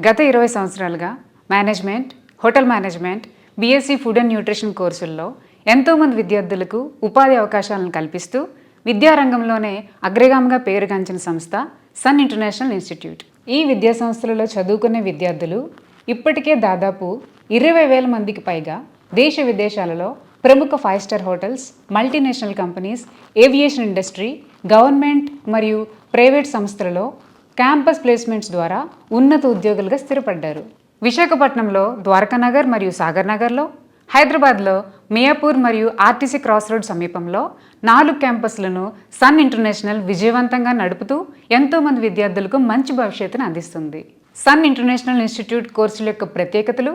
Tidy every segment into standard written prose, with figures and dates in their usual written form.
గత 20 సంవత్సరాలుగా management, hotel management, BSc food and nutrition కోర్సుల్లో ఎంతోమంది విద్యార్థులకు ఉపాధి అవకాశాలను కల్పిస్తూ విద్యారంగంలోనే అగ్రగామిగా పేరుగాంచిన సంస్థ సన్ ఇంటర్నేషనల్ ఇన్స్టిట్యూట్. ఈ విద్యా సంస్థలలో చదువుకునే విద్యార్థులు ఇప్పటికే దాదాపు 20,000 మందికి పైగా దేశ విదేశాలలో ప్రముఖ 5 star hotels, multinational companies, aviation industry, government మరియు ప్రైవేట్ సంస్థలలో క్యాంపస్ ప్లేస్మెంట్స్ ద్వారా ఉన్నత ఉద్యోగులుగా స్థిరపడ్డారు. విశాఖపట్నంలో ద్వారకానగర్ మరియు సాగర్ నగర్లో, హైదరాబాద్లో మియాపూర్ మరియు ఆర్టీసీ క్రాస్ రోడ్ సమీపంలో 4 క్యాంపస్లను సన్ ఇంటర్నేషనల్ విజయవంతంగా నడుపుతూ ఎంతోమంది విద్యార్థులకు మంచి భవిష్యత్తును అందిస్తుంది. సన్ ఇంటర్నేషనల్ ఇన్స్టిట్యూట్ కోర్సుల యొక్క ప్రత్యేకతలు,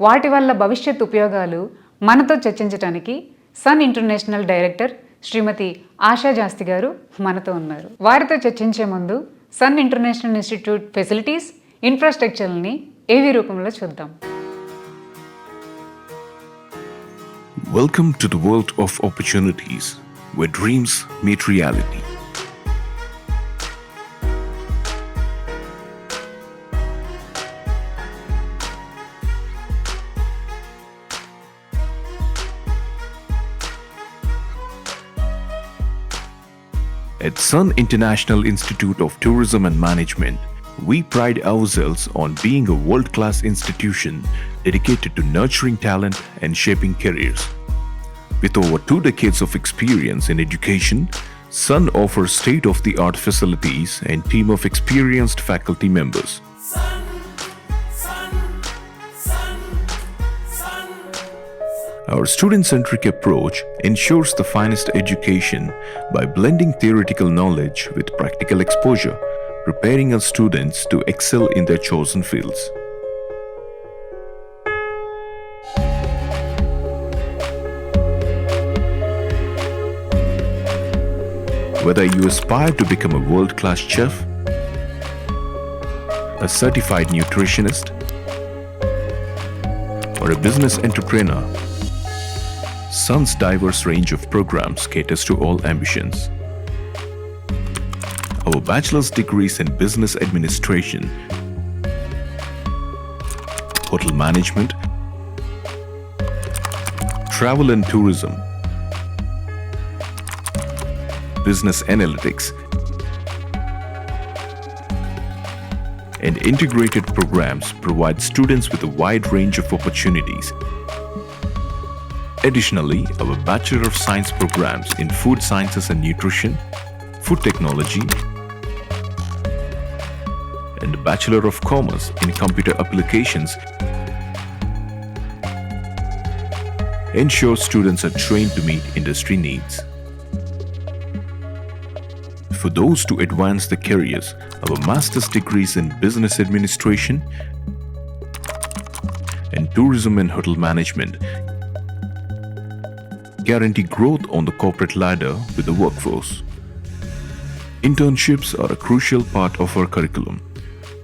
వాటి వల్ల భవిష్యత్ ఉపయోగాలు మనతో చర్చించడానికి సన్ ఇంటర్నేషనల్ డైరెక్టర్ శ్రీమతి ఆశా జాస్తి గారు మనతో ఉన్నారు. వారితో చర్చించే ముందు సన్ ఇంటర్నేషనల్ ఇన్స్టిట్యూట్ ఫెసిలిటీస్, ఇన్ఫ్రాస్ట్రక్చర్ని ఏవి రూపంలో చూద్దాం. Welcome to the world of opportunities, where dreams meet reality. At Sun International Institute of Tourism and Management, we pride ourselves on being a world-class institution dedicated to nurturing talent and shaping careers. With over 2 decades of experience in education, Sun offers state-of-the-art facilities and team of experienced faculty members. Our student-centric approach ensures the finest education by blending theoretical knowledge with practical exposure, preparing our students to excel in their chosen fields. Whether you aspire to become a world-class chef, a certified nutritionist, or a business entrepreneur, Sun's diverse range of programs caters to all ambitions. Our bachelor's degrees in business administration, hotel management, travel and tourism, business analytics, and integrated programs provide students with a wide range of opportunities. Additionally, our Bachelor of Science programs in Food Sciences and Nutrition, Food Technology, and Bachelor of Commerce in Computer Applications ensure students are trained to meet industry needs. For those to advance their careers, our master's degrees in Business Administration and Tourism and Hotel Management guarantee growth on the corporate ladder with the workforce. Internships are a crucial part of our curriculum,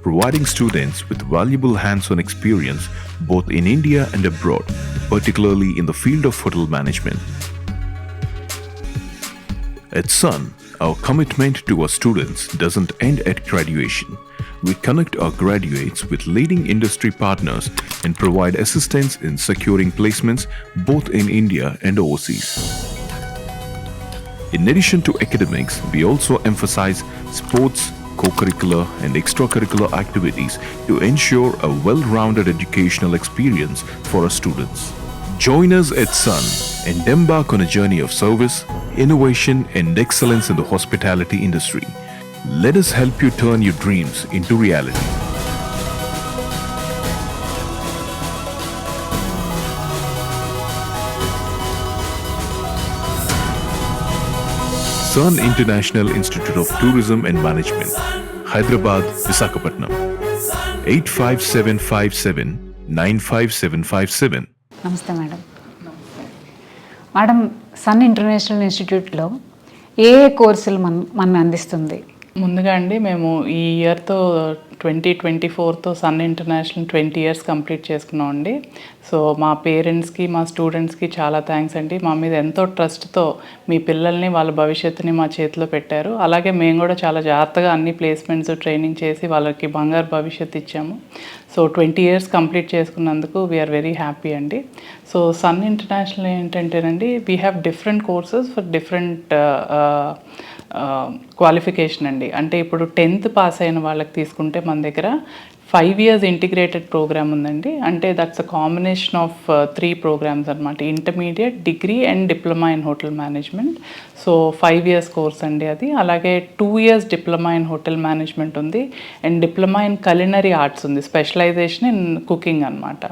providing students with valuable hands-on experience both in India and abroad, particularly in the field of hotel management. At Sun, our commitment to our students doesn't end at graduation. We connect our graduates with leading industry partners and provide assistance in securing placements both in India and overseas. In addition to academics, we also emphasize sports, co-curricular and extracurricular activities to ensure a well-rounded educational experience for our students. Join us at Sun and embark on a journey of service, innovation and excellence in the hospitality industry. Let us help you turn your dreams into reality. Sun International Institute of Tourism and Management, Hyderabad, Visakhapatnam, 85757-95757. నమస్తే madam. Madam, sun international ఇన్స్టిట్యూట్లో ఏ కోర్సులు మన అందిస్తుంది? ముందుగా అండి మేము ఈ ఇయర్తో 2024తో sun international 20 years complete చేసుకున్నాం అండి. సో మా పేరెంట్స్కి మా స్టూడెంట్స్కి చాలా థ్యాంక్స్ అండి. మా మీద ఎంతో ట్రస్ట్తో మీ పిల్లల్ని వాళ్ళ భవిష్యత్తుని మా చేతిలో పెట్టారు. అలాగే మేము కూడా చాలా జాగ్రత్తగా అన్ని ప్లేస్మెంట్స్ ట్రైనింగ్ చేసి వాళ్ళకి బంగారు భవిష్యత్తు ఇచ్చాము. సో 20 ఇయర్స్ కంప్లీట్ చేసుకున్నందుకు వీఆర్ వెరీ హ్యాపీ అండి. సో సన్ ఇంటర్నేషనల్ ఏంటంటేనండి we have different courses for different qualification అండి. అంటే ఇప్పుడు 10th పాస్ అయిన వాళ్ళకి తీసుకుంటే మన దగ్గర 5 years ఇంటిగ్రేటెడ్ ప్రోగ్రామ్ ఉందండి. అంటే that's a combination of 3 programmes అనమాట, intermediate, degree and diploma in hotel management. So 5 years course అండి అది. అలాగే 2 years diploma in hotel management ఉంది and diploma in culinary arts ఉంది, స్పెషలైజేషన్ ఇన్ కుకింగ్ అనమాట.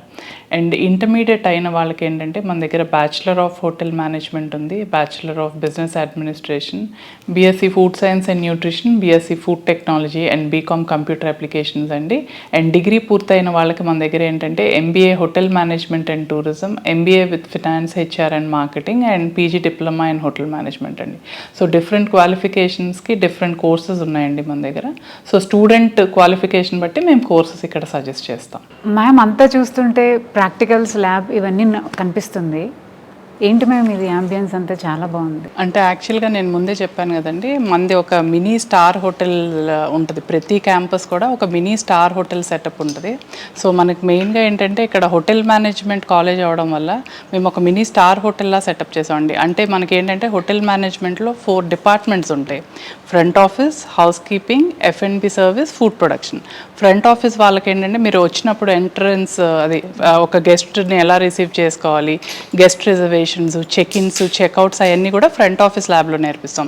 And intermediate అయిన వాళ్ళకి ఏంటంటే మన దగ్గర బ్యాచిలర్ ఆఫ్ హోటల్ మేనేజ్మెంట్ ఉంది, bachelor of business administration, BSc food science and nutrition, BSc food technology and BCom computer applications అండి. అండ్ డిగ్రీ పూర్తయిన వాళ్ళకి మన దగ్గర ఏంటంటే MBA hotel management and tourism, MBA with finance, HR and marketing and PG diploma in hotel management అండి. So different క్వాలిఫికేషన్స్కి different courses ఉన్నాయండి మన దగ్గర. సో స్టూడెంట్ క్వాలిఫికేషన్ బట్టి మేము కోర్సెస్ ఇక్కడ సజెస్ట్ చేస్తాం. మ్యామ్ అంతా చూస్తుంటే ప్రాక్టికల్స్, ల్యాబ్ ఇవన్నీ కనిపిస్తుంది. ఏంటి మ్యామ్ ఇది యాంబియన్స్ అంతా చాలా బాగుంది. అంటే యాక్చువల్గా నేను ముందే చెప్పాను కదండి, మనది ఒక మినీ స్టార్ హోటల్ ఉంటుంది. ప్రతి క్యాంపస్ కూడా ఒక మినీ స్టార్ హోటల్ సెటప్ ఉంటుంది. సో మనకి మెయిన్గా ఏంటంటే ఇక్కడ హోటల్ మేనేజ్మెంట్ కాలేజ్ అవడం వల్ల మేము ఒక మినీ స్టార్ హోటల్లా సెటప్ చేసామండి. అంటే మనకి ఏంటంటే హోటల్ మేనేజ్మెంట్లో 4 డిపార్ట్మెంట్స్ ఉంటాయి. Front office, house keeping, F&B service, food production. Front office వాళ్ళకి ఏంటంటే మీరు వచ్చినప్పుడు ఎంట్రన్స్ అది ఒక గెస్ట్ని ఎలా రిసీవ్ చేసుకోవాలి, గెస్ట్ రిజర్వేషన్స్, చెక్-ఇన్స్, చెక్అవుట్స్ అవన్నీ కూడా ఫ్రంట్ ఆఫీస్ ల్యాబ్లో నేర్పిస్తాం.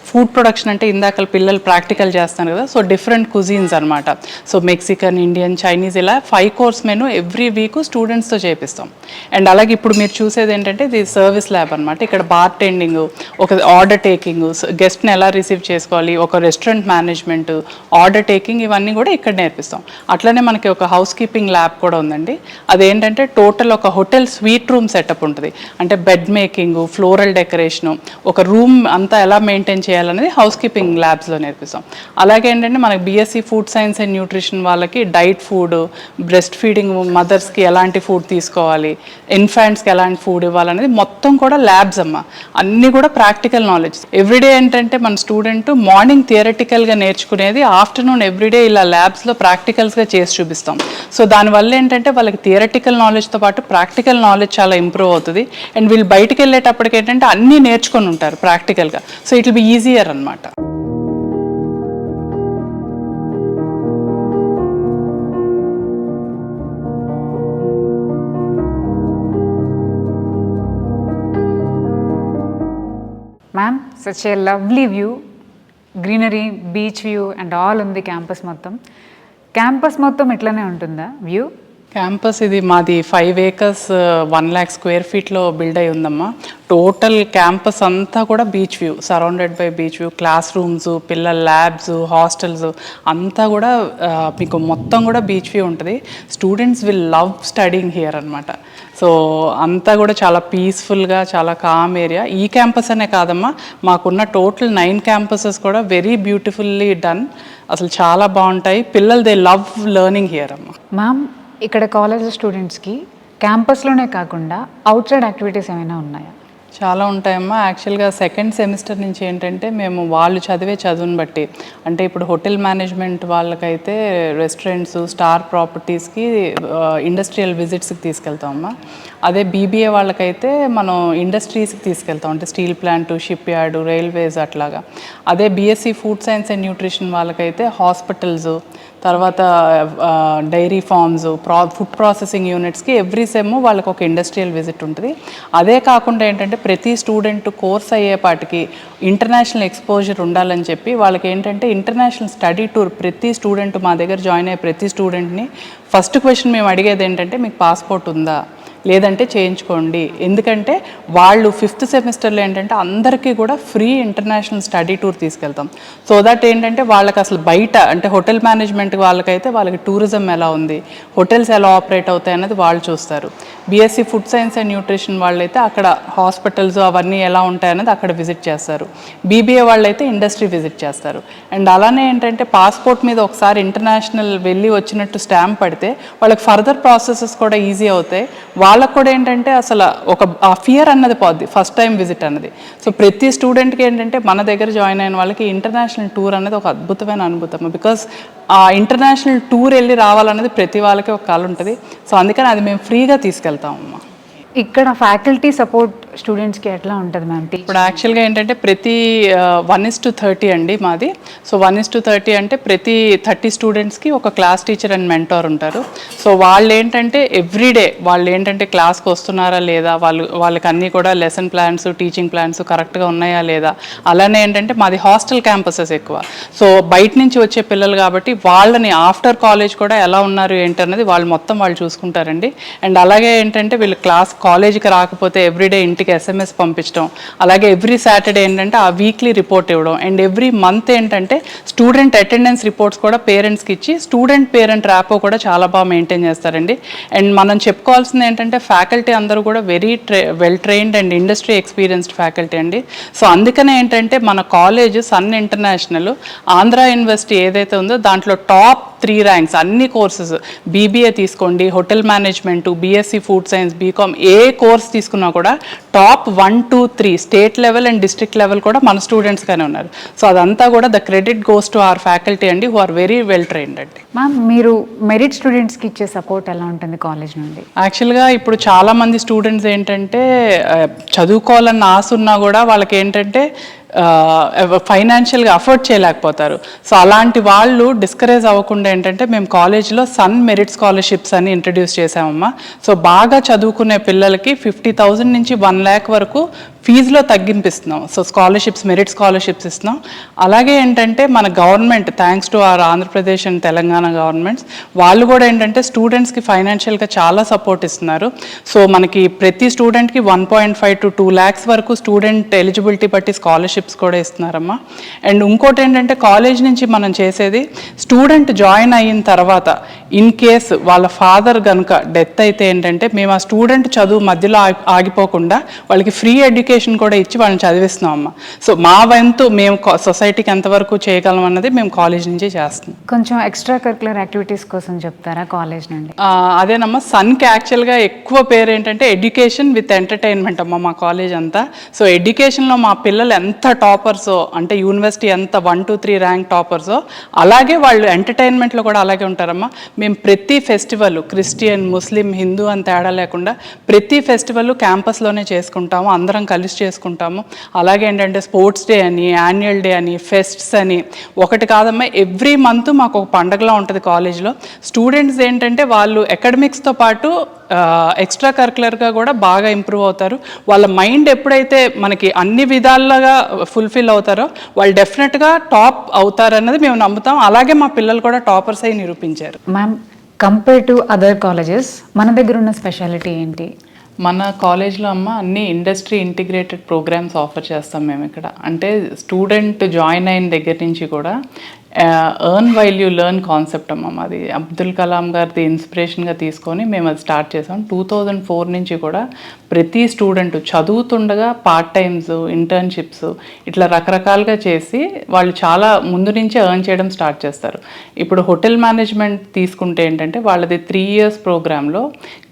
ఫుడ్ ప్రొడక్షన్ అంటే ఇందాక పిల్లలు ప్రాక్టికల్ చేస్తాను కదా, సో డిఫరెంట్ కుజీన్స్ అనమాట. సో మెక్సికన్, ఇండియన్, చైనీస్ ఇలా 5 course మెనూ ఎవ్రీ వీక్ స్టూడెంట్స్తో చేపిస్తాం. అండ్ అలాగే ఇప్పుడు మీరు చూసేది ఏంటంటే ఇది సర్వీస్ ల్యాబ్ అనమాట. ఇక్కడ బార్ టెండింగ్, ఒక ఆర్డర్ టేకింగ్, గెస్ట్ని ఎలా రిసీవ్ చేసుకోవాలి, ఒక రెస్టారెంట్ మేనేజ్మెంట్, ఆర్డర్ టేకింగ్, ఇవన్నీ కూడా ఇక్కడ నేర్పిస్తాం. అట్లనే మనకి ఒక హౌస్ కీపింగ్ ల్యాబ్ కూడా ఉందండి. అదేంటంటే టోటల్ ఒక హోటల్ స్వీట్ రూమ్ సెటప్ ఉంటుంది. అంటే బెడ్ మేకింగ్, ఫ్లోరల్ డెకరేషను, ఒక రూమ్ అంతా ఎలా మెయింటైన్ చేయాలనేది హౌస్ కీపింగ్ ల్యాబ్స్లో నేర్పిస్తాం. అలాగే ఏంటంటే మనకి BSc food science and nutrition వాళ్ళకి డైట్ ఫుడ్, బ్రెస్ట్ ఫీడింగ్ మదర్స్కి ఎలాంటి ఫుడ్ తీసుకోవాలి, ఇన్ఫాంట్స్కి ఎలాంటి ఫుడ్ ఇవ్వాలనేది మొత్తం కూడా ల్యాబ్స్ అమ్మ. అన్నీ కూడా ప్రాక్టికల్ నాలెడ్జ్. ఎవ్రీడే ఏంటంటే మన స్టూడెంట్ మార్నింగ్ థియరటికల్గా నేర్చుకునేది ఆఫ్టర్నూన్ ఎవ్రీడే ఇలా ల్యాబ్స్లో ప్రాక్టికల్స్గా చేసి చూపిస్తాం. సో దానివల్ల ఏంటంటే వాళ్ళకి థియరటికల్ నాలెడ్జ్తో పాటు ప్రాక్టికల్ నాలెడ్జ్ చాలా ఇంప్రూవ్ అవుతుంది. అండ్ వీళ్ళు బయటికి వెళ్ళేటప్పటికి ఏంటంటే అన్నీ నేర్చుకొని ఉంటారు ప్రాక్టికల్గా. So it will be easier అనమాట. Ma'am such a lovely view, greenery, beach view and all ఉంది క్యాంపస్ మొత్తం. క్యాంపస్ మొత్తం ఇట్లానే ఉంటుందా వ్యూ? క్యాంపస్ ఇది మాది 5 acres 1 lakh square feetలో బిల్డ్ అయి ఉందమ్మా. టోటల్ క్యాంపస్ అంతా కూడా beach view, surrounded by beach view. Class rooms, పిల్లల ల్యాబ్స్, హాస్టల్స్ అంతా కూడా మీకు మొత్తం కూడా బీచ్ వ్యూ ఉంటుంది. Students will love studying here అనమాట. సో అంతా కూడా చాలా పీస్ఫుల్గా, చాలా కామ్ ఏరియా. ఈ క్యాంపస్ అనే కాదమ్మా, మాకున్న టోటల్ 9 campuses కూడా వెరీ బ్యూటిఫుల్లీ డన్. అసలు చాలా బాగుంటాయి. పిల్లలు దే లవ్ లెర్నింగ్ హియర్ అమ్మా. మ్యామ్ ఇక్కడ కాలేజ్ స్టూడెంట్స్కి క్యాంపస్లోనే కాకుండా అవుట్ సైడ్ యాక్టివిటీస్ ఏమైనా ఉన్నాయా? చాలా ఉంటాయమ్మా. యాక్చువల్గా 2nd semester నుంచి ఏంటంటే మేము వాళ్ళు చదివే చదువుని బట్టి, అంటే ఇప్పుడు హోటల్ మేనేజ్మెంట్ వాళ్ళకైతే రెస్టారెంట్స్, స్టార్ ప్రాపర్టీస్కి, ఇండస్ట్రియల్ విజిట్స్కి తీసుకెళ్తామమ్మా. అదే బీబీఏ వాళ్ళకైతే మనం ఇండస్ట్రీస్కి తీసుకెళ్తాం, అంటే steel plant, ship yard, railways అట్లాగా. అదే BSc food science and nutrition వాళ్ళకైతే హాస్పిటల్స్, తర్వాత డైరీ ఫార్మ్స్, ఫుడ్ ప్రాసెసింగ్ యూనిట్స్కి ఎవ్రీ సెమ్ వాళ్ళకి ఒక ఇండస్ట్రియల్ విజిట్ ఉంటుంది. అదే కాకుండా ఏంటంటే ప్రతి స్టూడెంట్ కోర్స్ అయ్యేపాటికి ఇంటర్నేషనల్ ఎక్స్పోజర్ ఉండాలని చెప్పి వాళ్ళకి ఏంటంటే ఇంటర్నేషనల్ స్టడీ టూర్ ప్రతి స్టూడెంట్ మా దగ్గర జాయిన్ అయ్యే ప్రతి స్టూడెంట్ని ఫస్ట్ క్వశ్చన్ మేము అడిగేది ఏంటంటే మీకు పాస్పోర్ట్ ఉందా, లేదంటే చేయించుకోండి. ఎందుకంటే వాళ్ళు 5th సెమిస్టర్లో ఏంటంటే అందరికీ కూడా ఫ్రీ ఇంటర్నేషనల్ స్టడీ టూర్ తీసుకెళ్తాం. సో దట్ ఏంటంటే వాళ్ళకి అసలు బయట అంటే హోటల్ మేనేజ్మెంట్ వాళ్ళకైతే వాళ్ళకి టూరిజం ఎలా ఉంది, హోటల్స్ ఎలా ఆపరేట్ అవుతాయి అన్నది వాళ్ళు చూస్తారు. BSc food science and nutrition వాళ్ళైతే అక్కడ హాస్పిటల్స్ అవన్నీ ఎలా ఉంటాయన్నది అక్కడ విజిట్ చేస్తారు. బీబీఏ వాళ్ళైతే ఇండస్ట్రీ విజిట్ చేస్తారు. అండ్ అలానే ఏంటంటే పాస్పోర్ట్ మీద ఒకసారి ఇంటర్నేషనల్ వెళ్ళి వచ్చినట్టు స్టాంప్ పడితే వాళ్ళకి ఫర్దర్ ప్రాసెసెస్ కూడా ఈజీ అవుతాయి. వాళ్ళకు కూడా ఏంటంటే అసలు ఒక ఫియర్ అన్నది పోద్ది ఫస్ట్ టైం విజిట్ అన్నది. సో ప్రతి స్టూడెంట్కి ఏంటంటే మన దగ్గర జాయిన్ అయిన వాళ్ళకి ఇంటర్నేషనల్ టూర్ అనేది ఒక అద్భుతమైన అనుభూతం. బికాస్ ఆ ఇంటర్నేషనల్ టూర్ వెళ్ళి రావాలనేది ప్రతి వాళ్ళకి ఒక కళ ఉంటుంది. సో అందుకని అది మేము ఫ్రీగా తీసుకెళ్తామమ్మా. ఇక్కడ ఫ్యాకల్టీ సపోర్ట్ స్టూడెంట్స్కి ఎట్లా ఉంటుంది మ్యామ్? ఇప్పుడు యాక్చువల్గా ఏంటంటే ప్రతి 1:30 అండి మాది. సో 1:30 అంటే ప్రతి 30 స్టూడెంట్స్కి ఒక క్లాస్ టీచర్ అండ్ మెంటార్ ఉంటారు. సో వాళ్ళు ఏంటంటే ఎవ్రీడే వాళ్ళు ఏంటంటే క్లాస్కి వస్తున్నారా లేదా, వాళ్ళకి అన్నీ కూడా లెసన్ ప్లాన్స్, టీచింగ్ ప్లాన్స్ కరెక్ట్గా ఉన్నాయా లేదా. అలానే ఏంటంటే మాది హాస్టల్ క్యాంపసెస్ ఎక్కువ. సో బయట నుంచి వచ్చే పిల్లలు కాబట్టి వాళ్ళని ఆఫ్టర్ కాలేజ్ కూడా ఎలా ఉన్నారు ఏంటన్నది వాళ్ళు చూసుకుంటారండి. అండ్ అలాగే ఏంటంటే వీళ్ళు కాలేజీకి రాకపోతే ఎవ్రీడే ఇంటికి SMS పంపించడం, అలాగే ఎవ్రీ సాటర్డే ఏంటంటే ఆ వీక్లీ రిపోర్ట్ ఇవ్వడం. అండ్ ఎవ్రీ మంత్ ఏంటంటే స్టూడెంట్ అటెండెన్స్ రిపోర్ట్స్ కూడా పేరెంట్స్కి ఇచ్చి స్టూడెంట్ పేరెంట్ ర్యాపో కూడా చాలా బాగా మెయింటైన్ చేస్తారండి. అండ్ మనం చెప్పుకోవాల్సింది ఏంటంటే ఫ్యాకల్టీ అందరూ కూడా very well trained and industry experienced faculty అండి. సో అందుకనే ఏంటంటే మన college Sun International, Andhra university ఏదైతే ఉందో దాంట్లో టాప్ 3 ర్యాంక్స్ అన్ని కోర్సెస్. బీబీఏ తీసుకోండి, hotel management, BSc food science, BCom ఏ కోర్స్ తీసుకున్నా కూడా top 1, 2, 3 state level and district level కూడా మన స్టూడెంట్స్గానే ఉన్నారు. సో అదంతా కూడా the credit goes to our faculty అండి, who are very well trained అండి. మ్యామ్, మీరు మెరిట్ స్టూడెంట్స్కి ఇచ్చే సపోర్ట్ ఎలా ఉంటుంది కాలేజ్ నుండి? యాక్చువల్గా ఇప్పుడు చాలామంది స్టూడెంట్స్ ఏంటంటే చదువుకోవాలన్న ఆశ ఉన్నా కూడా వాళ్ళకి ఏంటంటే ఫైనాన్షియల్గా అఫోర్డ్ చేయలేకపోతారు. సో అలాంటి వాళ్ళు డిస్కరేజ్ అవ్వకుండా ఏంటంటే మేము కాలేజ్లో సన్ మెరిట్ స్కాలర్షిప్స్ అని ఇంట్రడ్యూస్ చేసామమ్మా. సో బాగా చదువుకునే పిల్లలకి 50,000 నుంచి 1 lakh వరకు ఫీజులో తగ్గింపిస్తున్నాం. సో స్కాలర్షిప్స్, మెరిట్ స్కాలర్షిప్స్ ఇస్తున్నాం. అలాగే ఏంటంటే మన government, thanks to our Andhra Pradesh and Telangana governments, వాళ్ళు కూడా ఏంటంటే స్టూడెంట్స్కి ఫైనాన్షియల్గా చాలా సపోర్ట్ ఇస్తున్నారు. సో మనకి ప్రతి స్టూడెంట్కి 1.5 to 2 lakhs వరకు స్టూడెంట్ ఎలిజిబిలిటీ బట్టి స్కాలర్షిప్స్ కూడా ఇస్తున్నారమ్మా. అండ్ ఇంకోటి ఏంటంటే కాలేజ్ నుంచి మనం చేసేది స్టూడెంట్ జాయిన్ అయిన తర్వాత ఇన్ కేస్ వాళ్ళ ఫాదర్ కనుక డెత్ అయితే ఏంటంటే మేము ఆ స్టూడెంట్ చదువు మధ్యలో ఆగిపోకుండా వాళ్ళకి ఫ్రీ ఎడ్యుకేషన్ కూడా ఇచ్చి వాళ్ళని చదివిస్తున్నాం అమ్మ. సో మా వంతు మేము సొసైటీకి ఎంతవరకు చేయగలం అన్నది మేము కాలేజ్ నుంచి చేస్తున్నాం. కొంచెం ఎక్స్ట్రా కరికులర్ యాక్టివిటీస్ కోసం చెప్తారా కాలేజ్ నుండి? అదేనమ్మా, సన్కి యాక్చువల్గా ఎక్కువ పేరు ఏంటంటే ఎడ్యుకేషన్ విత్ ఎంటర్టైన్మెంట్ అమ్మ మా కాలేజ్ అంతా. సో ఎడ్యుకేషన్లో మా పిల్లలు ఎంత టాపర్సో, అంటే యూనివర్సిటీ ఎంత 1, 2, 3 ర్యాంక్ టాపర్సో, అలాగే వాళ్ళు ఎంటర్టైన్మెంట్లో కూడా అలాగే ఉంటారమ్మా. మేము ప్రతి ఫెస్టివల్ క్రిస్టియన్, ముస్లిం, హిందూ అని తేడా లేకుండా ప్రతి ఫెస్టివల్ క్యాంపస్లోనే చేసుకుంటాము, అందరం కలిసి చేసుకుంటాము. అలాగే ఏంటంటే స్పోర్ట్స్ డే అని, యాన్యువల్ డే అని, ఫెస్ట్స్ అని, ఒకటి కాదమ్మా ఎవ్రీ మంత్ మాకు ఒక పండగలా ఉంటుంది కాలేజ్లో. స్టూడెంట్స్ ఏంటంటే వాళ్ళు అకాడమిక్స్తో పాటు ఎక్స్ట్రా కరికులర్గా కూడా బాగా ఇంప్రూవ్ అవుతారు. వాళ్ళ మైండ్ ఎప్పుడైతే మనకి అన్ని విధాలుగా ఫుల్ఫిల్ అవుతారో వాళ్ళు డెఫినెట్గా టాప్ అవుతారన్నది మేము నమ్ముతాం. అలాగే మా పిల్లలు కూడా టాపర్స్ అయి నిరూపించారు. Ma'am, compare to other colleges మన దగ్గర ఉన్న స్పెషాలిటీ ఏంటి? మన కాలేజ్లో అమ్మ అన్ని ఇండస్ట్రీ ఇంటిగ్రేటెడ్ ప్రోగ్రామ్స్ ఆఫర్ చేస్తాం మేము ఇక్కడ. అంటే స్టూడెంట్ జాయిన్ అయిన దగ్గర నుంచి కూడా earn while you learn concept అమ్మ. అది అబ్దుల్ కలాం గారిది ఇన్స్పిరేషన్గా తీసుకొని మేము అది స్టార్ట్ చేసాం. 2004 నుంచి కూడా ప్రతి స్టూడెంట్ చదువుతుండగా పార్ట్ టైమ్స్, ఇంటర్న్షిప్స్ ఇట్లా రకరకాలుగా చేసి వాళ్ళు చాలా ముందు నుంచే ఎర్న్ చేయడం స్టార్ట్ చేస్తారు. ఇప్పుడు హోటల్ మేనేజ్మెంట్ తీసుకుంటే ఏంటంటే వాళ్ళది 3 years ప్రోగ్రాంలో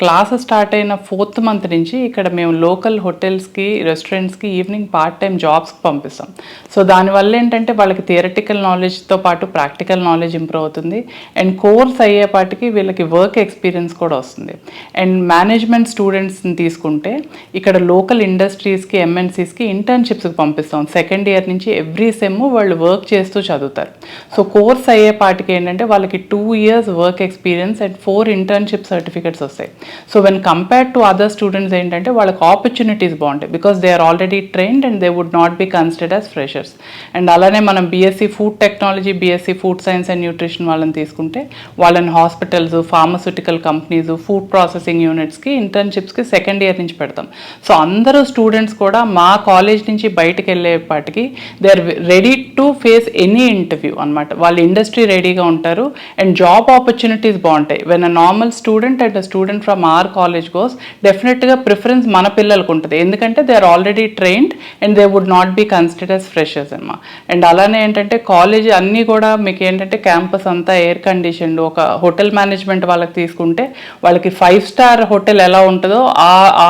క్లాసెస్ స్టార్ట్ అయిన 4th month నుంచి ఇక్కడ మేము లోకల్ హోటల్స్కి, రెస్టారెంట్స్కి ఈవినింగ్ పార్ట్ టైం జాబ్స్కి పంపిస్తాం. సో దానివల్ల ఏంటంటే వాళ్ళకి థియరటికల్ నాలెడ్జ్తో పాటు ప్రాక్టికల్ నాలెడ్జ్ ఇంప్రూవ్ అవుతుంది. అండ్ కోర్స్ అయ్యేపాటికి వీళ్ళకి వర్క్ ఎక్స్పీరియన్స్ కూడా వస్తుంది. అండ్ మేనేజ్మెంట్ స్టూడెంట్స్ని తీసుకుంటే ఇక్కడ లోకల్ ఇండస్ట్రీస్కి, MNCస్కి ఇంటర్న్షిప్స్కి పంపిస్తాం. 2nd year నుంచి ఎవ్రీ సెమ్ వాళ్ళు వర్క్ చేస్తూ చదువుతారు. సో కోర్స్ అయ్యేపాటికి ఏంటంటే వాళ్ళకి 2 years work experience and 4 internship certificates వస్తాయి. So when compared to other students ఏంటంటే వాళ్ళకి ఆపర్చునిటీస్ బాగుంటాయి. Because they are already trained and they would not be considered as freshers. And అలానే మనం BSc food technology, BSc food science and nutrition వాళ్ళని తీసుకుంటే వాళ్ళని hospitals, pharmaceutical companies, food processing యూనిట్స్కి ఇంటర్న్షిప్స్కి సెకండ్ ఇయర్ నుంచి పెడతాం. సో అందరూ స్టూడెంట్స్ కూడా మా కాలేజ్ నుంచి బయటకు వెళ్ళేపాటికి they are ready to face any interview అనమాట. వాళ్ళు ఇండస్ట్రీ రెడీగా ఉంటారు అండ్ జాబ్ ఆపర్చునిటీస్ బాగుంటాయి. When a normal student and a student from our college goes, డెఫినెట్గా ప్రిఫరెన్స్ మన పిల్లలకు ఉంటుంది, ఎందుకంటే they are already trained and they would not be considered as freshers అన్నమాట. అండ్ అలానే ఏంటంటే కాలేజ్ అన్నీ కూడా మీకు ఏంటంటే క్యాంపస్ అంతా ఎయిర్ కండిషన్డ్. ఒక హోటల్ మేనేజ్మెంట్ వాళ్ళకి తీసుకుంటే వాళ్ళకి 5 స్టార్ హోటల్ ఎలా ఉంటుందో ఆ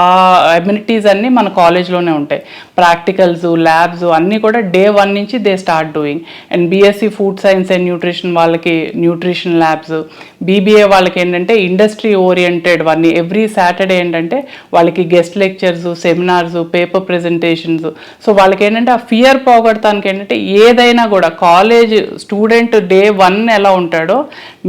అమ్యూనిటీస్ అన్నీ మన కాలేజ్లోనే ఉంటాయి. ప్రాక్టికల్స్, ల్యాబ్స్ అన్నీ కూడా డే 1 నుంచి they start doing. And BSc food science and nutrition వాళ్ళకి న్యూట్రిషన్ ల్యాబ్స్, బీబీఏ వాళ్ళకి ఏంటంటే ఇండస్ట్రీ ఓరియంటెడ్ అన్నీ ఎవ్రీ సాటర్డే ఏంటంటే వాళ్ళకి guest lectures, seminars, paper presentations. So వాళ్ళకి ఏంటంటే ఆ ఫియర్ పోగొడటానికి ఏంటంటే ఏదైనా కూడా కాలేజ్ స్టూడెంట్ డే 1 ఎలా ఉంటాడో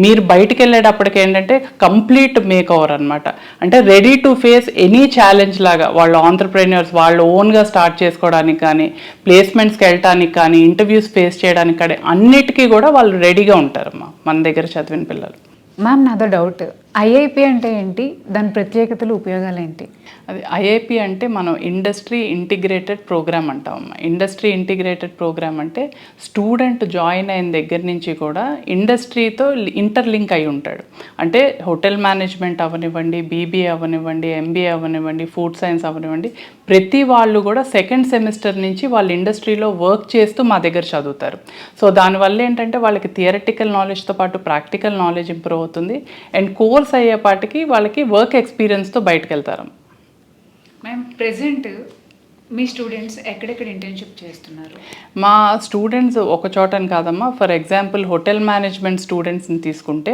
మీరు బయటికి వెళ్ళేటప్పటికి ఏంటంటే కంప్లీట్ మేక్ ఓవర్ అనమాట. అంటే ready to face any challenge లాగా వాళ్ళు ఆంటర్ప్రెన్యూర్స్ వాళ్ళు ఓన్గా స్టార్ట్ చేసుకోవడానికి కానీ, ప్లేస్మెంట్స్కి వెళ్ళటానికి కానీ, ఇంటర్వ్యూస్ ఫేస్ చేయడానికి కానీ అన్నిటికీ కూడా వాళ్ళు రెడీగా ఉంటారమ్మా మన దగ్గర చదివిన పిల్లలు. మ్యామ్ నాదో డౌట్, ఐఐపి అంటే ఏంటి, దాని ప్రత్యేకతలు, ఉపయోగాలు ఏంటి? అది ఐఐపి అంటే మనం ఇండస్ట్రీ ఇంటిగ్రేటెడ్ ప్రోగ్రామ్ అంటామమ్మా. ఇండస్ట్రీ ఇంటిగ్రేటెడ్ ప్రోగ్రామ్ అంటే స్టూడెంట్ జాయిన్ అయిన దగ్గర నుంచి కూడా ఇండస్ట్రీతో ఇంటర్లింక్ అయి ఉంటాడు. అంటే హోటల్ మేనేజ్మెంట్ అవనివ్వండి, బీబీఏ అవనివ్వండి, ఎంబీఏ అవనివ్వండి, ఫుడ్ సైన్స్ అవనివ్వండి, ప్రతి వాళ్ళు కూడా సెకండ్ సెమిస్టర్ నుంచి వాళ్ళు ఇండస్ట్రీలో వర్క్ చేస్తూ మా దగ్గర చదువుతారు. సో దానివల్ల ఏంటంటే వాళ్ళకి థియరటికల్ నాలెడ్జ్తో పాటు ప్రాక్టికల్ నాలెడ్జ్ ఇంప్రూవ్ అవుతుంది అండ్ కోర్స్ అయ్యేపాటికి వాళ్ళకి వర్క్ ఎక్స్పీరియన్స్తో బయటకు వెళ్తారు. మ్యామ్ ప్రెజెంట్ మీ స్టూడెంట్స్ ఎక్కడెక్కడ ఇంటర్న్షిప్ చేస్తున్నారు? మా స్టూడెంట్స్ ఒక చోటని కాదమ్మా. ఫర్ ఎగ్జాంపుల్ హోటల్ మేనేజ్మెంట్ స్టూడెంట్స్ని తీసుకుంటే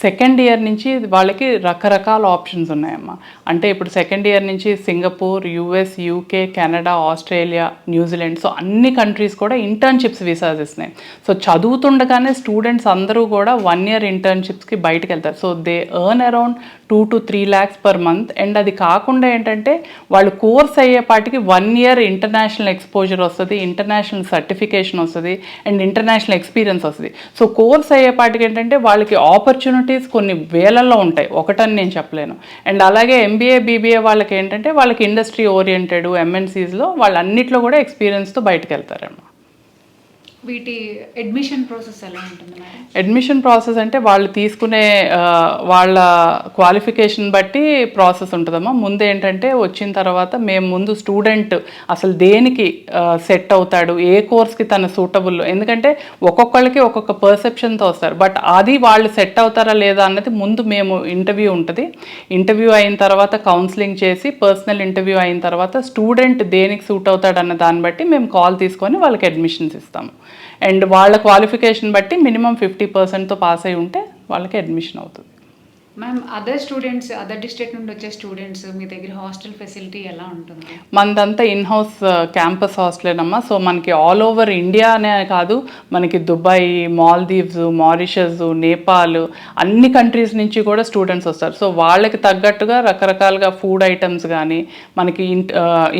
సెకండ్ ఇయర్ నుంచి వాళ్ళకి రకరకాల ఆప్షన్స్ ఉన్నాయమ్మా. అంటే ఇప్పుడు సెకండ్ ఇయర్ నుంచి Singapore, US, UK, Canada, Australia, New Zealand, so అన్ని కంట్రీస్ కూడా ఇంటర్న్షిప్స్ వీసాస్ ఇస్తున్నాయి. సో చదువుతుండగానే స్టూడెంట్స్ అందరూ కూడా 1 year ఇంటర్న్షిప్స్కి బయటకు వెళ్తారు. So they earn around 2 to 3 lakhs per month. And అది కాకుండా ఏంటంటే వాళ్ళు కోర్స్ అయ్యేపాటికి 1 year ఇంటర్నేషనల్ ఎక్స్పోజర్ వస్తుంది, ఇంటర్నేషనల్ సర్టిఫికేషన్ వస్తుంది అండ్ ఇంటర్నేషనల్ ఎక్స్పీరియన్స్ వస్తుంది. సో కోర్స్ అయ్యేపాటికి ఏంటంటే వాళ్ళకి ఆపర్చునిటీస్ కొన్ని వేలల్లో ఉంటాయి, ఒకటని నేను చెప్పలేను. అండ్ అలాగే ఎంబీఏ, బీబీఏ వాళ్ళకి ఏంటంటే వాళ్ళకి ఇండస్ట్రీ ఓరియంటెడ్ ఎంఎన్సీస్లో వాళ్ళు అన్నిట్లో కూడా ఎక్స్పీరియన్స్తో బయటకు వెళ్తారన్నమాట. వీటి అడ్మిషన్ ప్రాసెస్ ఎలా ఉంటుంది మేడం? అడ్మిషన్ ప్రాసెస్ అంటే వాళ్ళు తీసుకునే వాళ్ళ క్వాలిఫికేషన్ బట్టి ప్రాసెస్ ఉంటుందమ్మా. ముందు ఏంటంటే వచ్చిన తర్వాత మేము ముందు స్టూడెంట్ అసలు దేనికి సెట్ అవుతాడు, ఏ కోర్స్కి తను సూటబుల్, ఎందుకంటే ఒక్కొక్కళ్ళకి ఒక్కొక్క పర్సెప్షన్తో వస్తారు. బట్ అది వాళ్ళు సెట్ అవుతారా లేదా అన్నది ముందు మేము ఇంటర్వ్యూ ఉంటుంది. ఇంటర్వ్యూ అయిన తర్వాత కౌన్సిలింగ్ చేసి పర్సనల్ ఇంటర్వ్యూ అయిన తర్వాత స్టూడెంట్ దేనికి సూట్ అవుతాడు అన్న దాన్ని బట్టి మేము కాల్ తీసుకొని వాళ్ళకి అడ్మిషన్స్ ఇస్తాము. అండ్ వాళ్ళ క్వాలిఫికేషన్ బట్టి మినిమం 50%తో పాస్ అయి ఉంటే వాళ్ళకి అడ్మిషన్ అవుతుంది. Ma'am other students, other district నుండి వచ్చే స్టూడెంట్స్ మీ దగ్గర హాస్టల్ ఫెసిలిటీ ఎలా ఉంటుంది? మనదంతా ఇన్హౌస్ క్యాంపస్ హాస్టలేనమ్మా. సో మనకి ఆల్ ఓవర్ ఇండియానే కాదు, మనకి దుబాయ్, మాల్దీవ్స్, మారిషస్, నేపాల్ అన్ని కంట్రీస్ నుంచి కూడా స్టూడెంట్స్ వస్తారు. సో వాళ్ళకి తగ్గట్టుగా రకరకాలుగా ఫుడ్ ఐటమ్స్ కానీ మనకి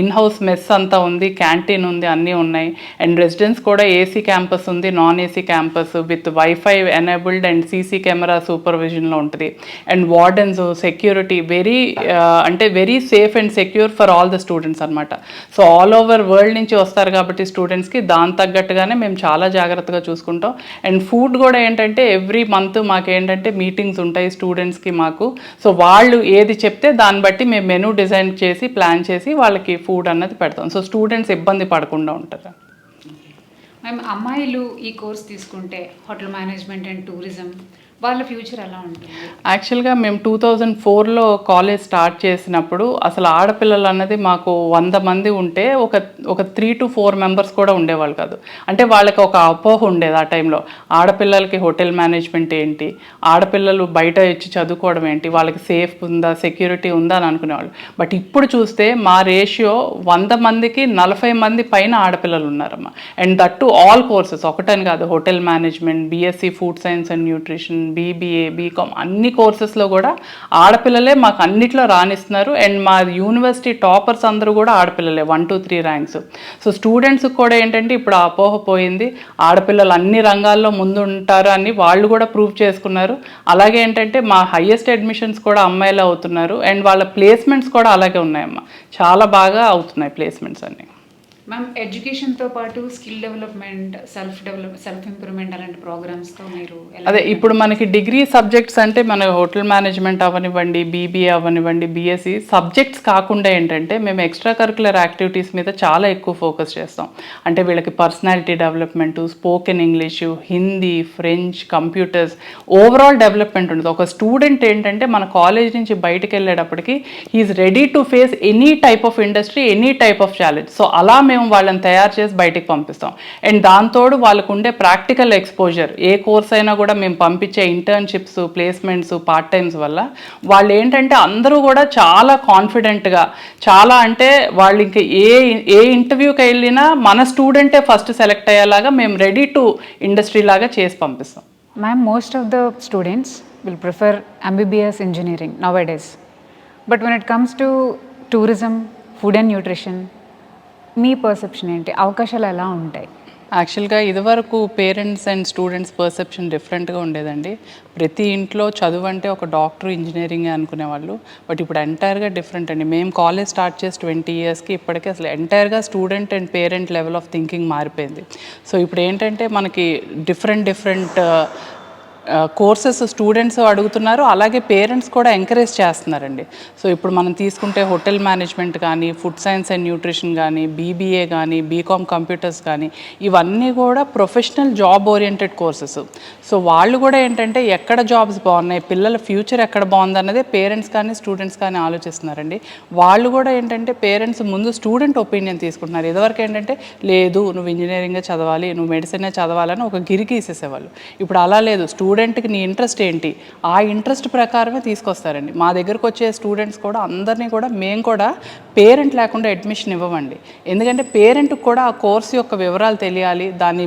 ఇన్హౌస్ మెస్ అంతా ఉంది, క్యాంటీన్ ఉంది, అన్నీ ఉన్నాయి. అండ్ రెసిడెన్స్ కూడా ఏసీ క్యాంపస్ ఉంది, non AC campus with wifi enabled and CC camera సూపర్విజన్లో ఉంటుంది. And wardens, security very safe and secure for all the students అనమాట. సో ఆల్ ఓవర్ వరల్డ్ నుంచి వస్తారు కాబట్టి స్టూడెంట్స్కి దాని తగ్గట్టుగానే మేము చాలా జాగ్రత్తగా చూసుకుంటాం. అండ్ ఫుడ్ కూడా ఏంటంటే ఎవ్రీ మంత్ మాకు ఏంటంటే మీటింగ్స్ ఉంటాయి స్టూడెంట్స్కి మాకు. సో వాళ్ళు ఏది చెప్తే దాన్ని బట్టి మేము మెనూ డిజైన్ చేసి ప్లాన్ చేసి వాళ్ళకి ఫుడ్ అన్నది పెడతాం. సో స్టూడెంట్స్ ఇబ్బంది పడకుండా ఉంటారు. మ్యామ్ అమ్మాయిలు ఈ కోర్స్ తీసుకుంటే హోటల్ మేనేజ్మెంట్ అండ్ టూరిజం వాళ్ళ ఫ్యూచర్ ఎలా ఉంటుంది? యాక్చువల్గా మేము 2004లో కాలేజ్ స్టార్ట్ చేసినప్పుడు అసలు ఆడపిల్లలు అన్నది మాకు 100 మంది ఉంటే ఒక 3 to 4 members కూడా ఉండేవాళ్ళు కాదు. అంటే వాళ్ళకి ఒక అపోహ ఉండేది ఆ టైంలో, ఆడపిల్లలకి హోటల్ మేనేజ్మెంట్ ఏంటి, ఆడపిల్లలు బయట వచ్చి చదువుకోవడం ఏంటి, వాళ్ళకి సేఫ్ ఉందా, సెక్యూరిటీ ఉందా అని అనుకునేవాళ్ళు. బట్ ఇప్పుడు చూస్తే మా రేషియో 100 మందికి 40 మంది పైన ఆడపిల్లలు ఉన్నారమ్మా. And that to all courses, ఒకటని కాదు, hotel management, BSc food science and nutrition, BBA, BCom అన్ని కోర్సెస్లో కూడా ఆడపిల్లలే మాకు అన్నిట్లో రాణిస్తున్నారు. అండ్ మా యూనివర్సిటీ టాపర్స్ అందరూ కూడా ఆడపిల్లలే, 1, 2, 3 ర్యాంక్స్. సో స్టూడెంట్స్కి కూడా ఏంటంటే ఇప్పుడు ఆ అపోహ పోయింది, ఆడపిల్లలు అన్ని రంగాల్లో ముందు ఉంటారు అని వాళ్ళు కూడా ప్రూవ్ చేసుకున్నారు. అలాగే ఏంటంటే మా హైయెస్ట్ అడ్మిషన్స్ కూడా అమ్మాయిలు అవుతున్నారు అండ్ వాళ్ళ ప్లేస్మెంట్స్ కూడా అలాగే ఉన్నాయమ్మా, చాలా బాగా అవుతున్నాయి ప్లేస్మెంట్స్ అన్ని. మ్యామ్, ఎడ్యుకేషన్తో పాటు స్కిల్ డెవలప్మెంట్, సెల్ఫ్ ఇంప్రూవ్మెంట్ అలాంటి ప్రోగ్రామ్స్తో మీరు అదే ఇప్పుడు మనకి డిగ్రీ సబ్జెక్ట్స్ అంటే మన హోటల్ మేనేజ్మెంట్ అవనివ్వండి, బీబీఏ అవనివ్వండి, బీఎస్సీ సబ్జెక్ట్స్ కాకుండా ఏంటంటే మేము ఎక్స్ట్రా కరికులర్ యాక్టివిటీస్ మీద చాలా ఎక్కువ ఫోకస్ చేస్తాం. అంటే వీళ్ళకి personality development, spoken English, Hindi, French, computers, overall development ఉంటుంది. ఒక స్టూడెంట్ ఏంటంటే మన కాలేజ్ నుంచి బయటకు వెళ్ళేటప్పటికి he is ready to face any type of industry, any type of challenge. So అలా మేము వాళ్ళని తయారు చేసి బయటికి పంపిస్తాం. అండ్ దాంతోడు వాళ్ళకు ఉండే ప్రాక్టికల్ ఎక్స్పోజర్, ఏ కోర్స్ అయినా కూడా మేము పంపించే ఇంటర్న్షిప్స్, ప్లేస్మెంట్స్, పార్ట్ టైమ్స్ వల్ల వాళ్ళు ఏంటంటే అందరూ కూడా చాలా కాన్ఫిడెంట్గా, చాలా అంటే వాళ్ళు ఇంక ఏ ఇంటర్వ్యూకి వెళ్ళినా మన స్టూడెంటే ఫస్ట్ సెలెక్ట్ అయ్యేలాగా మేము రెడీ టు ఇండస్ట్రీ లాగా చేసి పంపిస్తాం. Ma'am, most of the students will prefer MBBS engineering నౌ-a-days. But when it comes to tourism, food and nutrition, మీ పర్సెప్షన్ ఏంటి? అవకాశాలు ఎలా ఉంటాయి? యాక్చువల్గా ఇదివరకు పేరెంట్స్ అండ్ స్టూడెంట్స్ పర్సెప్షన్ డిఫరెంట్గా ఉండేదండి. ప్రతి ఇంట్లో చదువు అంటే ఒక డాక్టర్, ఇంజనీరింగ్ అనుకునేవాళ్ళు. బట్ ఇప్పుడు ఎంటైర్గా డిఫరెంట్ అండి. మేము కాలేజ్ స్టార్ట్ చేసి 20 yearsకి ఇప్పటికీ అసలు ఎంటైర్గా student and parent level of thinking మారిపోయింది. సో ఇప్పుడు ఏంటంటే మనకి డిఫరెంట్ కోర్సెస్ స్టూడెంట్స్ అడుగుతున్నారు, అలాగే పేరెంట్స్ కూడా ఎంకరేజ్ చేస్తున్నారండి. సో ఇప్పుడు మనం తీసుకుంటే హోటల్ మేనేజ్మెంట్ కానీ, ఫుడ్ సైన్స్ అండ్ న్యూట్రిషన్ కానీ, బీబీఏ కానీ, బీకామ్ కంప్యూటర్స్ కానీ, ఇవన్నీ కూడా professional job oriented courses. So వాళ్ళు కూడా ఏంటంటే ఎక్కడ జాబ్స్ బాగున్నాయి, పిల్లల ఫ్యూచర్ ఎక్కడ బాగుందన్నదే పేరెంట్స్ కానీ స్టూడెంట్స్ కానీ ఆలోచిస్తున్నారండి. వాళ్ళు కూడా ఏంటంటే పేరెంట్స్ ముందు స్టూడెంట్ ఒపీనియన్ తీసుకుంటున్నారు. ఇదివరకు ఏంటంటే లేదు నువ్వు ఇంజనీరింగే చదవాలి, నువ్వు మెడిసినే చదవాలని ఒక గిరిగీసేసేవాళ్ళు. ఇప్పుడు అలా లేదు, స్టూడెంట్కి నీ ఇంట్రెస్ట్ ఏంటి, ఆ ఇంట్రెస్ట్ ప్రకారమే తీసుకొస్తారండి. మా దగ్గరకు వచ్చే స్టూడెంట్స్ కూడా అందరినీ కూడా మేము కూడా పేరెంట్ లేకుండా అడ్మిషన్ ఇవ్వమండి. ఎందుకంటే పేరెంట్కి కూడా ఆ కోర్సు యొక్క వివరాలు తెలియాలి, దాని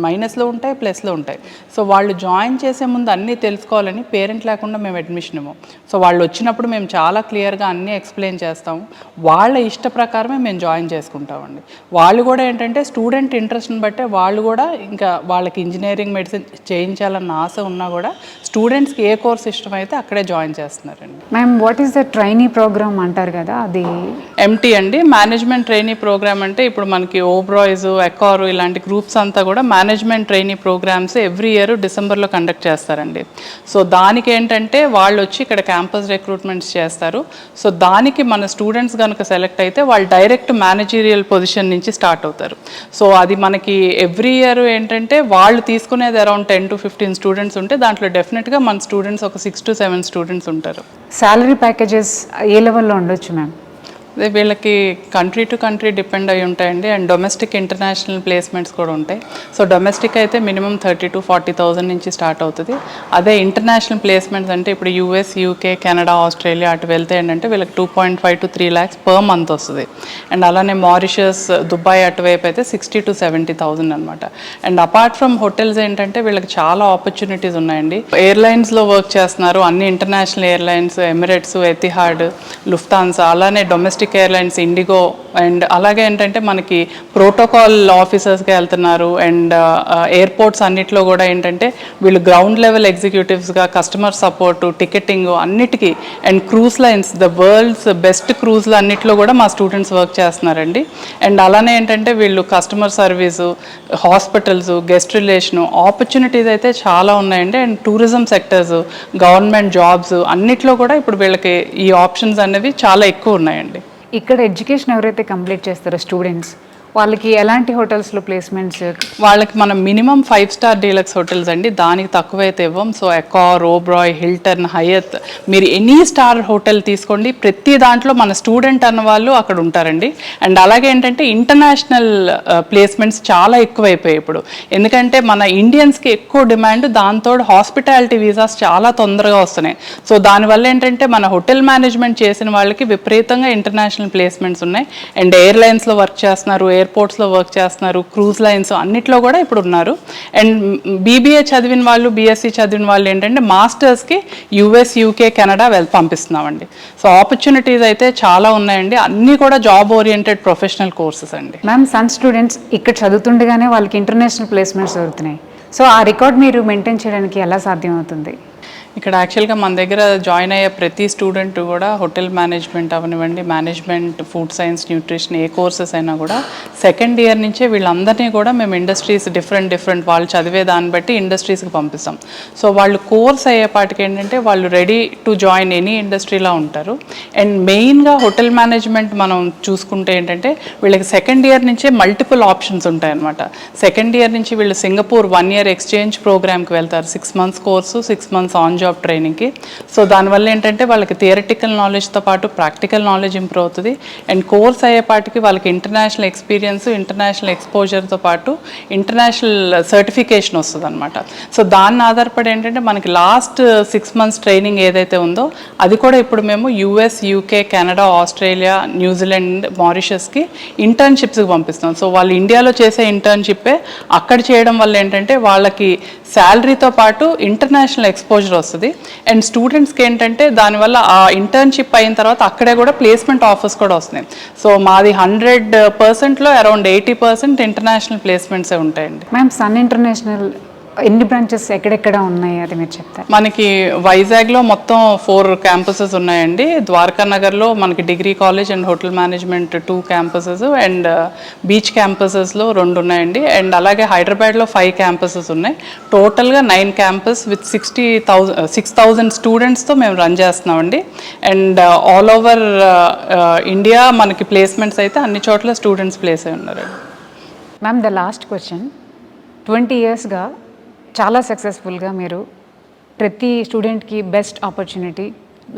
మైనస్లో ఉంటాయి, ప్లస్లో ఉంటాయి. సో వాళ్ళు జాయిన్ చేసే ముందు అన్నీ తెలుసుకోవాలని పేరెంట్ లేకుండా మేము అడ్మిషన్ ఇవ్వం. సో వాళ్ళు వచ్చినప్పుడు మేము చాలా క్లియర్గా అన్నీ ఎక్స్ప్లెయిన్ చేస్తాము. వాళ్ళ ఇష్ట ప్రకారమే మేము జాయిన్ చేసుకుంటామండి. వాళ్ళు కూడా ఏంటంటే స్టూడెంట్ ఇంట్రెస్ట్ని బట్టే వాళ్ళు కూడా ఇంకా వాళ్ళకి ఇంజనీరింగ్, మెడిసిన్ చేయించాలన్న ఆశ ఉన్నా కూడా స్టూడెంట్స్కి ఏ కోర్స్ ఇష్టమైతే అక్కడే జాయిన్ చేస్తున్నారండి. Ma'am, what is the trainee program అంటారు కదా, అది ఎంటీ అండి. మేనేజ్మెంట్ ట్రైనీ ప్రోగ్రామ్ అంటే ఇప్పుడు మనకి ఓబ్రాయ్స్, ఎకారు ఇలాంటి గ్రూప్స్ అంతా కూడా management trainee programs every year డిసెంబర్లో కండక్ట్ చేస్తారండి. సో దానికి ఏంటంటే వాళ్ళు వచ్చి ఇక్కడ క్యాంపస్ రిక్రూట్మెంట్స్ చేస్తారు. సో దానికి మన స్టూడెంట్స్ కనుక సెలెక్ట్ అయితే వాళ్ళు డైరెక్ట్ మేనేజీరియల్ పొజిషన్ నుంచి స్టార్ట్ అవుతారు. సో అది మనకి ఎవ్రీ ఇయర్ ఏంటంటే వాళ్ళు తీసుకునేది అరౌండ్ 10 to 15 స్టూడెంట్స్ ఉంటే దాంట్లో డెఫినెట్గా మన స్టూడెంట్స్ ఒక 6 to 7 స్టూడెంట్స్ ఉంటారు. శాలరీ ప్యాకేజెస్ ఏ లెవెల్లో ఉండొచ్చు మ్యామ్? అదే వీళ్ళకి కంట్రీ టు కంట్రీ డిపెండ్ అయి ఉంటాయండి. అండ్ డొమెస్టిక్, ఇంటర్నేషనల్ ప్లేస్మెంట్స్ కూడా ఉంటాయి. సో డొమెస్టిక్ అయితే మినిమం 30,000 to 40,000 నుంచి స్టార్ట్ అవుతుంది. అదే ఇంటర్నేషనల్ ప్లేస్మెంట్స్ అంటే ఇప్పుడు యూఎస్, యూకే, కెనడా, ఆస్ట్రేలియా అటు వెళ్తే ఏంటంటే వీళ్ళకి 2.5 to 3 lakhs per month వస్తుంది. అండ్ అలానే మారిషస్, దుబాయ్ అటువైపు అయితే 60,000 to 70,000 అనమాట. అండ్ అపార్ట్ ఫ్రమ్ హోటల్స్ ఏంటంటే వీళ్ళకి చాలా ఆపర్చునిటీస్ ఉన్నాయండి. ఎయిర్లైన్స్లో వర్క్ చేస్తున్నారు, అన్ని international airlines, Emirates, Etihad, Lufthansa, అలానే డొమెస్టిక్ ఎయిర్లైన్స్, ఇండిగో. అండ్ అలాగే ఏంటంటే మనకి ప్రోటోకాల్ ఆఫీసర్స్గా వెళ్తున్నారు. అండ్ ఎయిర్పోర్ట్స్ అన్నిట్లో కూడా ఏంటంటే వీళ్ళు గ్రౌండ్ లెవెల్ ఎగ్జిక్యూటివ్స్గా కస్టమర్ సపోర్టు, టికెటింగ్ అన్నిటికీ. And cruise lines, the world's best క్రూజ్లు అన్నిట్లో కూడా మా స్టూడెంట్స్ వర్క్ చేస్తున్నారండి. అండ్ అలానే ఏంటంటే వీళ్ళు customer service, hospitals, guest relation opportunities అయితే చాలా ఉన్నాయండి. And tourism sectors, government jobs అన్నిట్లో కూడా ఇప్పుడు వీళ్ళకి ఈ ఆప్షన్స్ అనేవి చాలా ఎక్కువ ఉన్నాయండి. ఇక్కడ ఎడ్యుకేషన్ ఎవరైతే కంప్లీట్ చేస్తారో స్టూడెంట్స్, వాళ్ళకి ఎలాంటి హోటల్స్లో ప్లేస్మెంట్స్? వాళ్ళకి మనం మినిమం 5 star డీలక్స్ హోటల్స్ అండి, దానికి తక్కువైతే ఇవ్వం. సో ఎకార్, ఓబ్రాయ్, హిల్టన్, హయత్, మీరు ఎనీ స్టార్ హోటల్ తీసుకోండి, ప్రతి దాంట్లో మన స్టూడెంట్ అన్న వాళ్ళు అక్కడ ఉంటారండి. అండ్ అలాగే ఏంటంటే ఇంటర్నేషనల్ ప్లేస్మెంట్స్ చాలా ఎక్కువైపోయాయి ఇప్పుడు. ఎందుకంటే మన ఇండియన్స్కి ఎక్కువ డిమాండ్, దాంతో హాస్పిటాలిటీ వీసాస్ చాలా తొందరగా వస్తున్నాయి. సో దానివల్ల ఏంటంటే మన హోటల్ మేనేజ్మెంట్ చేసిన వాళ్ళకి విపరీతంగా ఇంటర్నేషనల్ ప్లేస్మెంట్స్ ఉన్నాయి. అండ్ ఎయిర్లైన్స్లో వర్క్ చేస్తున్నారు, ఎయిర్పోర్ట్స్లో వర్క్ చేస్తున్నారు, క్రూజ్ లైన్స్ అన్నిట్లో కూడా ఇప్పుడు ఉన్నారు. అండ్ బీబీఏ చదివిన వాళ్ళు, బీఎస్సీ చదివిన వాళ్ళు ఏంటంటే మాస్టర్స్కి యూఎస్, యూకే, కెనడా పంపిస్తున్నామండి. సో ఆపర్చునిటీస్ అయితే చాలా ఉన్నాయండి. అన్నీ కూడా జాబ్ ఓరియంటెడ్ ప్రొఫెషనల్ కోర్సెస్ అండి. మ్యామ్, సన్ స్టూడెంట్స్ ఇక్కడ చదువుతుండగానే వాళ్ళకి ఇంటర్నేషనల్ ప్లేస్మెంట్స్ దొరుకుతున్నాయి. సో ఆ రికార్డ్ మీరు మెయింటైన్ చేయడానికి ఎలా సాధ్యం అవుతుంది? ఇక్కడ యాక్చువల్గా మన దగ్గర జాయిన్ అయ్యే ప్రతి స్టూడెంట్ కూడా హోటల్ మేనేజ్మెంట్ అవనివ్వండి, మేనేజ్మెంట్, ఫుడ్ సైన్స్, న్యూట్రిషన్ ఏ కోర్సెస్ అయినా కూడా సెకండ్ ఇయర్ నుంచే వీళ్ళందరినీ కూడా మేము ఇండస్ట్రీస్ డిఫరెంట్ వాళ్ళు చదివే దాన్ని బట్టి ఇండస్ట్రీస్కి పంపిస్తాం. సో వాళ్ళు కోర్స్ అయ్యేపాటికి ఏంటంటే వాళ్ళు రెడీ టు జాయిన్ ఎనీ ఇండస్ట్రీలా ఉంటారు. అండ్ మెయిన్గా హోటల్ మేనేజ్మెంట్ మనం చూసుకుంటే ఏంటంటే వీళ్ళకి సెకండ్ ఇయర్ నుంచే మల్టిపుల్ ఆప్షన్స్ ఉంటాయన్నమాట. సెకండ్ ఇయర్ నుంచి వీళ్ళు సింగపూర్ 1 year ఎక్స్చేంజ్ ప్రోగ్రామ్కి వెళ్తారు. 6 months course, 6 months on job ట్రైనింగ్కి. సో దానివల్ల ఏంటంటే వాళ్ళకి థియరిటికల్ నాలెడ్జ్తో పాటు ప్రాక్టికల్ నాలెడ్జ్ ఇంప్రూవ్ అవుతుంది. అండ్ కోర్స్ అయ్యేపాటికి వాళ్ళకి ఇంటర్నేషనల్ ఎక్స్పీరియన్స్, ఇంటర్నేషనల్ ఎక్స్పోజర్తో పాటు ఇంటర్నేషనల్ సర్టిఫికేషన్ వస్తుంది అనమాట. సో దాన్ని ఆధారపడి ఏంటంటే మనకి లాస్ట్ 6 months ట్రైనింగ్ ఏదైతే ఉందో అది కూడా ఇప్పుడు మేము US, UK, Canada, Australia, New Zealand, మారిషస్కి ఇంటర్న్షిప్స్కి పంపిస్తాం. సో వాళ్ళు ఇండియాలో చేసే ఇంటర్న్షిప్పే అక్కడ చేయడం వల్ల ఏంటంటే వాళ్ళకి శాలరీతో పాటు ఇంటర్నేషనల్ ఎక్స్పోజర్ వస్తుంది. అండ్ స్టూడెంట్స్కి ఏంటంటే దానివల్ల ఆ ఇంటర్న్షిప్ అయిన తర్వాత అక్కడే కూడా ప్లేస్మెంట్ ఆఫర్స్ కూడా వస్తున్నాయి. సో మాది 100%లో అరౌండ్ 80% ఇంటర్నేషనల్ ప్లేస్మెంట్సే ఉంటాయండి. మ్యామ్, సన్ ఇంటర్నేషనల్ ఎన్ని బ్రాంచెస్ ఎక్కడెక్కడ ఉన్నాయి అది మీరు చెప్తారు? మనకి వైజాగ్లో మొత్తం 4 campuses ఉన్నాయండి. ద్వారకా నగర్లో మనకి degree college and hotel management 2 campuses and beach క్యాంపసెస్లో 2 ఉన్నాయండి. అండ్ అలాగే హైదరాబాద్లో 5 campuses ఉన్నాయి. టోటల్గా 9 campus విత్ 6,000 స్టూడెంట్స్తో మేము రన్ చేస్తున్నామండి. అండ్ ఆల్ ఓవర్ ఇండియా మనకి ప్లేస్మెంట్స్ అయితే అన్ని చోట్ల స్టూడెంట్స్ ప్లేస్ అయి ఉన్నారు. మ్యామ్, ద లాస్ట్ క్వశ్చన్, 20 yearsగా చాలా సక్సెస్ఫుల్గా మీరు ప్రతి స్టూడెంట్కి బెస్ట్ ఆపర్చునిటీ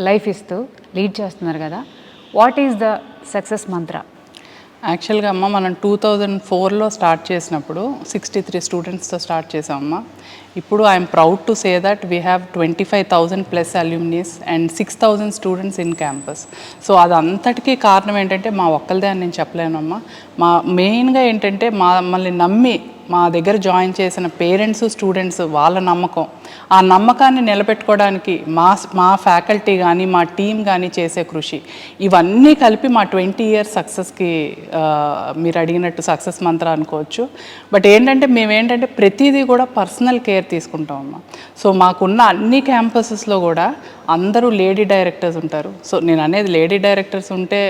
లైఫ్ ఇస్తూ లీడ్ చేస్తున్నారు కదా. వాట్ ఈస్ ద సక్సెస్ మంత్ర? యాక్చువల్గా అమ్మ మనం 2004లో స్టార్ట్ చేసినప్పుడు 63 స్టూడెంట్స్తో స్టార్ట్ చేసామమ్మ. ఇప్పుడు I'm proud to say that we have 25,000+ alumnis and 6,000 students in campus. So అదంతటికీ కారణం ఏంటంటే మా ఒక్కరిదే అని నేను చెప్పలేనమ్మా. మా మెయిన్గా ఏంటంటే మమ్మల్ని నమ్మి మా దగ్గర జాయిన్ చేసిన పేరెంట్స్, స్టూడెంట్స్, వాళ్ళ నమ్మకం, ఆ నమ్మకాన్ని నిలబెట్టుకోవడానికి మా ఫ్యాకల్టీ కానీ మా టీం కానీ చేసే కృషి, ఇవన్నీ కలిపి మా 20 years సక్సెస్కి మీరు అడిగినట్టు సక్సెస్ మంత్ర అనుకోవచ్చు. బట్ ఏంటంటే మేమేంటంటే ప్రతిదీ కూడా పర్సనల్ కేర్ తీసుకుంటామమ్మా. సో మాకున్న అన్ని క్యాంపసెస్లో కూడా అందరూ లేడీ డైరెక్టర్స్ ఉంటారు. సో నేను అనేది లేడీ డైరెక్టర్స్ ఉంటే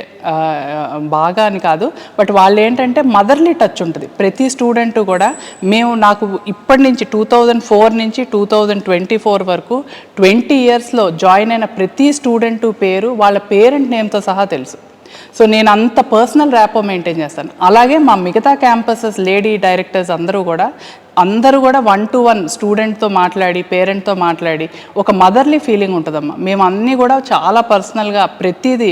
బాగా అని కాదు, బట్ వాళ్ళు ఏంటంటే మదర్లీ టచ్ ఉంటుంది ప్రతి స్టూడెంట్ కూడా. నాకు ఇప్పటి నుంచి 2004 నుంచి 2024 వరకు 20 yearsలో జాయిన్ అయిన ప్రతి స్టూడెంట్ పేరు వాళ్ళ పేరెంట్ నేమ్తో సహా తెలుసు. సో నేను అంత పర్సనల్ ర్యాపో మెయింటైన్ చేస్తాను. అలాగే మా మిగతా క్యాంపసెస్ లేడీ డైరెక్టర్స్ అందరూ కూడా 1-to-1 స్టూడెంట్తో మాట్లాడి, పేరెంట్తో మాట్లాడి ఒక మదర్లీ ఫీలింగ్ ఉంటుందమ్మా. మేము అన్నీ కూడా చాలా పర్సనల్గా ప్రతిదీ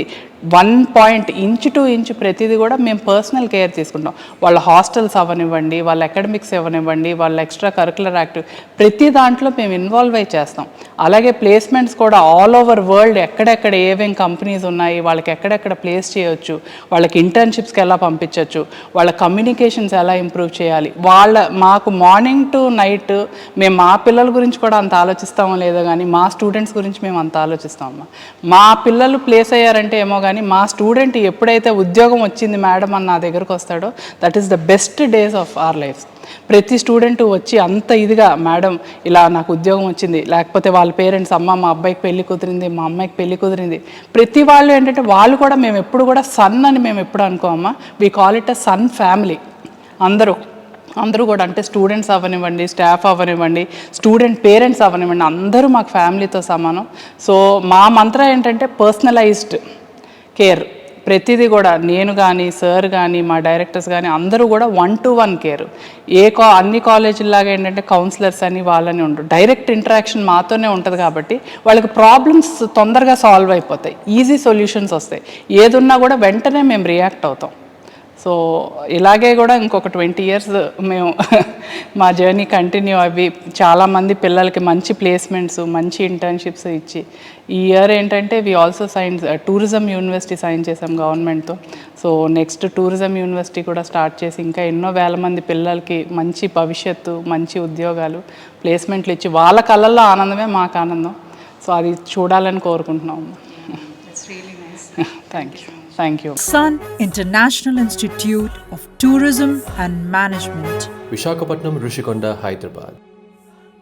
1 point ఇంచ్ టు ఇంచ్ ప్రతిదీ కూడా మేము పర్సనల్ కేర్ తీసుకుంటాం. వాళ్ళ హాస్టల్స్ అవ్వనివ్వండి, వాళ్ళ అకాడమిక్స్ ఇవ్వనివ్వండి, వాళ్ళ ఎక్స్ట్రా కరికులర్ యాక్టివ్ ప్రతి దాంట్లో మేము ఇన్వాల్వ్ అయి చేస్తాం. అలాగే ప్లేస్మెంట్స్ కూడా ఆల్ ఓవర్ వరల్డ్ ఎక్కడెక్కడ ఏమేం కంపెనీస్ ఉన్నాయి, వాళ్ళకి ఎక్కడెక్కడ ప్లేస్ చేయొచ్చు, వాళ్ళకి ఇంటర్న్షిప్స్కి ఎలా పంపించవచ్చు, వాళ్ళ కమ్యూనికేషన్స్ ఎలా ఇంప్రూవ్ చేయాలి, మాకు మార్నింగ్ టు నైట్ మేము మా పిల్లల గురించి కూడా అంత ఆలోచిస్తామో లేదో కానీ మా స్టూడెంట్స్ గురించి మేము అంత ఆలోచిస్తామమ్మా. మా పిల్లలు ప్లేస్ అయ్యారంటే ఏమో కానీ మా స్టూడెంట్ ఎప్పుడైతే ఉద్యోగం వచ్చింది మేడం అని నా దగ్గరకు వస్తాడో that is the best days of our life. ప్రతి స్టూడెంట్ వచ్చి అంత ఇదిగా మేడం ఇలా నాకు ఉద్యోగం వచ్చింది, లేకపోతే వాళ్ళ పేరెంట్స్ అమ్మ మా అబ్బాయికి పెళ్లి కుదిరింది, మా అమ్మాయికి పెళ్లి కుదిరింది, ప్రతి వాళ్ళు ఏంటంటే వాళ్ళు కూడా మేము ఎప్పుడు కూడా సన్ అని మేము ఎప్పుడు అనుకోమమ్మా. We call it a Sun family. అందరూ కూడా అంటే స్టూడెంట్స్ అవ్వనివ్వండి, స్టాఫ్ అవ్వనివ్వండి, స్టూడెంట్ పేరెంట్స్ అవ్వనివ్వండి, అందరూ మాకు ఫ్యామిలీతో సమానం. సో మా మంత్ర ఏంటంటే పర్సనలైజ్డ్ కేర్. ప్రతిదీ కూడా నేను కానీ, సార్ కానీ, మా డైరెక్టర్స్ కానీ అందరూ కూడా 1-to-1 కేర్. అన్ని కాలేజీలాగా ఏంటంటే కౌన్సిలర్స్ అని వాళ్ళని ఉండరు. డైరెక్ట్ ఇంటరాక్షన్ మాతోనే ఉంటుంది కాబట్టి వాళ్ళకి ప్రాబ్లమ్స్ తొందరగా సాల్వ్ అయిపోతాయి, ఈజీ సొల్యూషన్స్ వస్తాయి. ఏదున్నా కూడా వెంటనే మేము రియాక్ట్ అవుతాం. సో ఇలాగే కూడా ఇంకొక 20 years మేము మా జర్నీ కంటిన్యూ అవి చాలామంది పిల్లలకి మంచి ప్లేస్మెంట్స్, మంచి ఇంటర్న్షిప్స్ ఇచ్చి, ఈ ఇయర్ ఏంటంటే we also tourism university sign చేసాం గవర్నమెంట్తో. సో నెక్స్ట్ టూరిజం యూనివర్సిటీ కూడా స్టార్ట్ చేసి ఇంకా ఎన్నో వేల మంది పిల్లలకి మంచి భవిష్యత్తు, మంచి ఉద్యోగాలు, ప్లేస్మెంట్లు ఇచ్చి వాళ్ళ కళ్ళల్లో ఆనందమే మాకు ఆనందం. సో అది చూడాలని కోరుకుంటున్నాము. Thank you. Sun International Institute of Tourism and Management, Visakhapatnam, Rishikonda, Hyderabad.